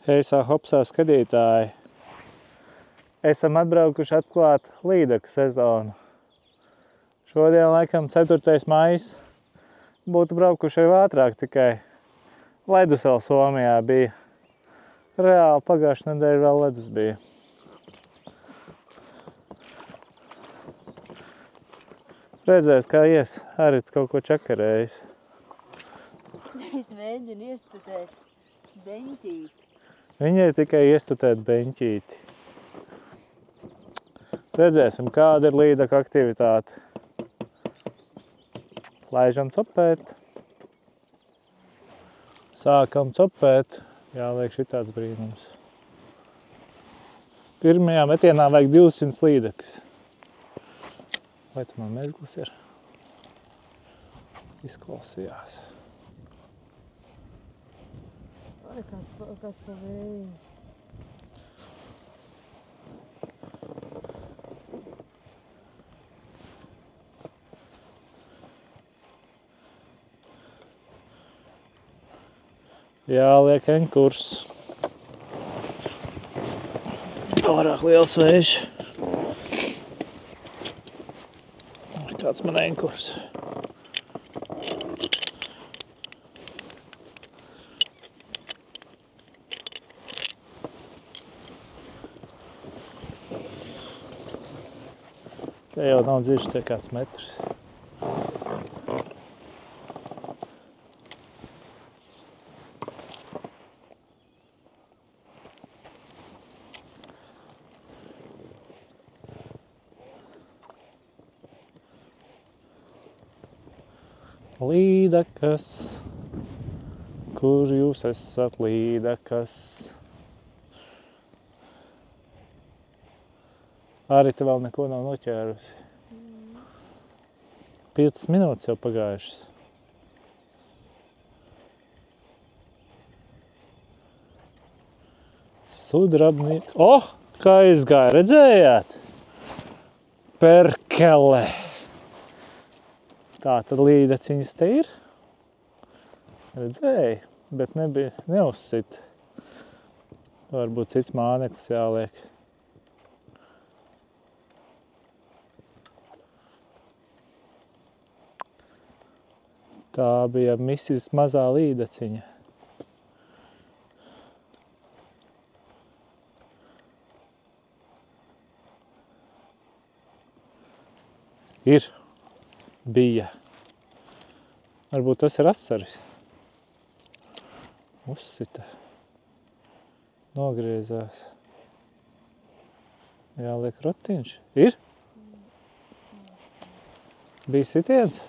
Heisā hopsā skatītāji, esam atbraukuši atklāt līdaku sezonu. Šodien laikam 4. maijs, būtu braukuši jau ātrāk, tikai ledus vēl Somijā bija. Reāli pagājušajā nedēļā vēl ledus bija. Redzēs, kā ies, Arits kaut ko čakarējis. Es mēģinu iestutēt beņķīti. Viņai tikai iestutēt beņķīti. Redzēsim, kāda ir līdaka aktivitāte. Laižam copēt. Sākam copēt. Jāliek šitāds brīnums. Pirmajā metienā vajag 200 līdakas. Vai tu man mezglis ir? Izklausījās. Vai kas pa vēju? Jāliek enkurs. Pārāk liels vējš. Kāds man enkurs. Te jau nav dziļš, te kāds metrs. Līdakas, kur jūs esat līdakas? Arita vēl neko nav noķērusi. 5 minūtes jau pagājušas. Sudrabnieki. Oh, kā izgāja, redzējāt? Perkele. Tā tad līdaciņas te ir. Redzēju, bet nebija neuzsit. Varbūt cits mānetis jāliek. Tā bija misis mazā līdaciņa. Ir. Bija. Varbūt tas ir asaris. Uzsita. Nogriezās. Jāliek rotiņš. Ir? Bija sitiens?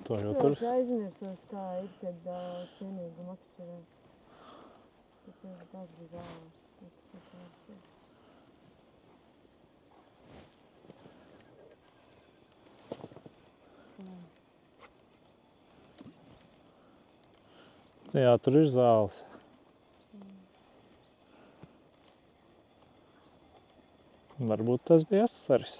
To jau tur. Es aizmirsos, kā ir, kad cienīgi makšķerē. Tas ir tāds bija zāles. Jā, tur ir zāles. Varbūt tas bija asaris.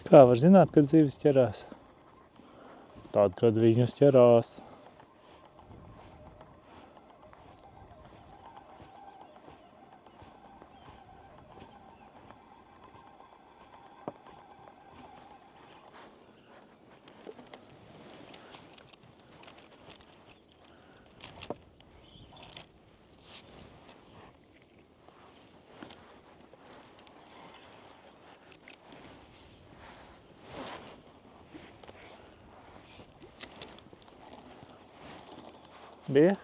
Kā var zināt, kad zivis ķerās? Tad, kad viņus ķerās. Bija?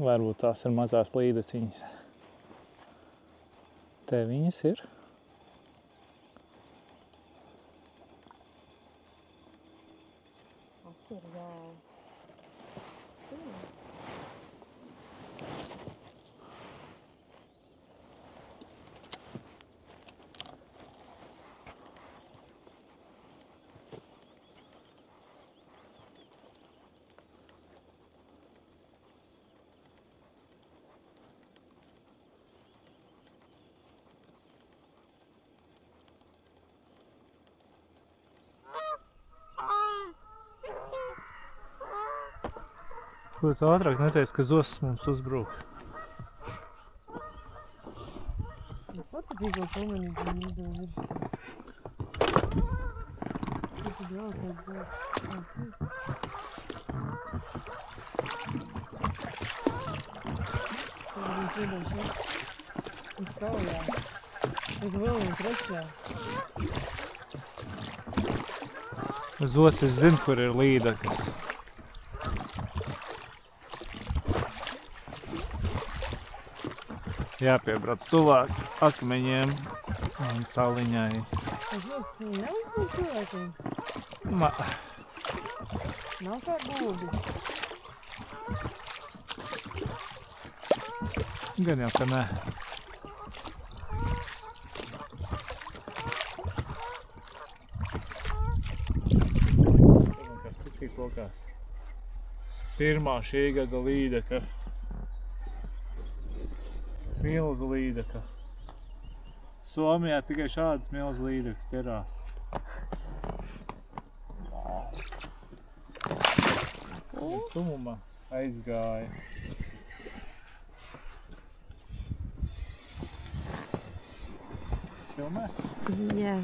Varbūt tās ir mazās līdaciņas. Te viņas ir. Tas ir vēl. Ko tu ātrāk neteici, ka zosis mums uzbrūk? Patīko pamanīt, ka viņi virsū. Tur tad vēl kāds zēs. Tur viņi piedam šeit. Uz kaujā. Uz vēl un trešā. Zosis zina, kur ir līdakas. Jāpiebrauc tuvāk akmeņiem un saliņai. Tas zosis neuzbrūk cilvēkiem? Nav kā gūdi. Gan jau, ka nē. Kas picīt lokās. Pirmā šī gada līdaka. Milzu līdaka. Somijā tikai šādas milzu līdakas ķerās. Tumuma aizgāja. Filmē? Jā.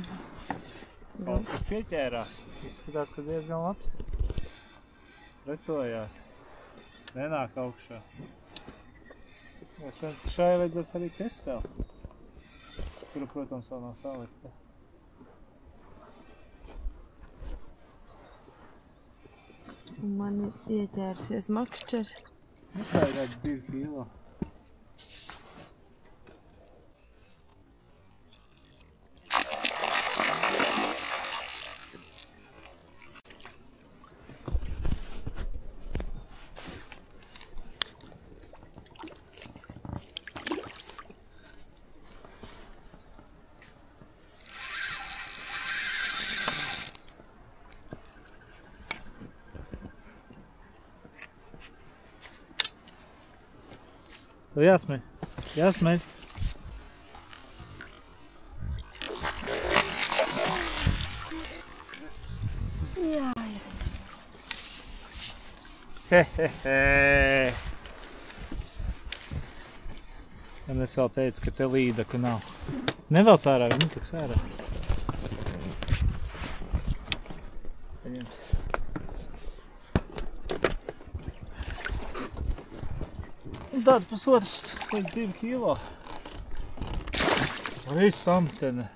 Kaut kas pieķērās. Izskatās, ka diezgan labs. Pretojās. Nenāk augšā. Šai vajadzēs arī kesel. Tur, protams, vēl nav salikta. Man ir ieķērsies makšķeri. Tā ir kāds 2 kilo. Jāsmeļ, jāsmeļ. Jā, ir. Hehehe. Un es vēl teicu, ka te līdaka nav. Nevelc ārā, viņi izliks ārā. Tāda pusotras līdz 2 kilo. Vai samtene.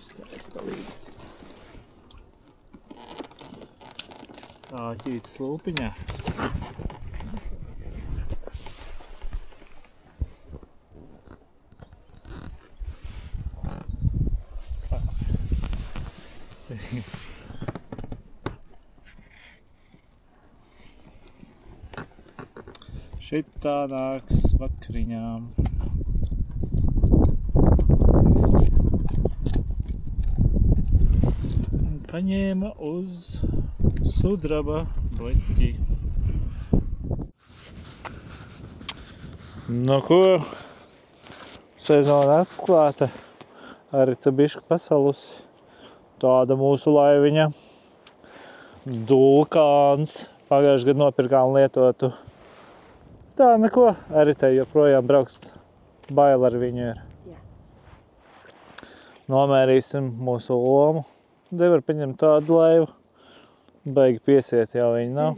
Skaista līdzi. Tā ķītas lūpiņā. Šitā nāks vakariņām. Paņēma uz sudraba bloķi. Nu ko, sezona atklāta, arī te bišķi pasalusi. Tāda mūsu laiviņa. Dulkāns. Pagājuši gadu nopirkām lietotu. Tā neko, arī te joprojām braukt baila ar viņu ir. Jā. Nomērīsim mūsu lomu. Devar paņemt tādu laivu. Baigi piesiet jau viņi nav.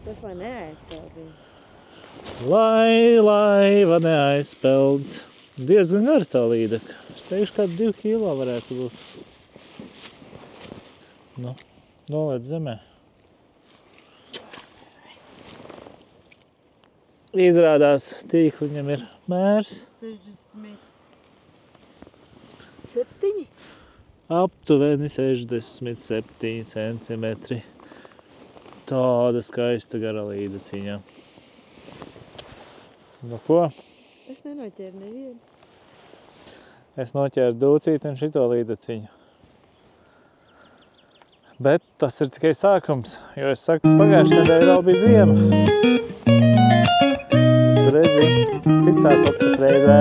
Tas, lai neaizpeldīja. Lai laiva neaizpeld. Diezgan gara tā līdaka. Es teikšu, kādu 2 kilo varētu būt. Nu, noliec zemē. Izrādās, tīkliņam ir mērs 67. aptuveni 67 centimetri. Tāda skaista gara līdaciņa. Nu ko? Es nenoķēru nevienu. Es noķēru dūcīti un šito līdaciņu. Bet tas ir tikai sākums, jo es saku, pagājušajā nedēļā vēl bija ziema. Uz redzi, citā copas reizē.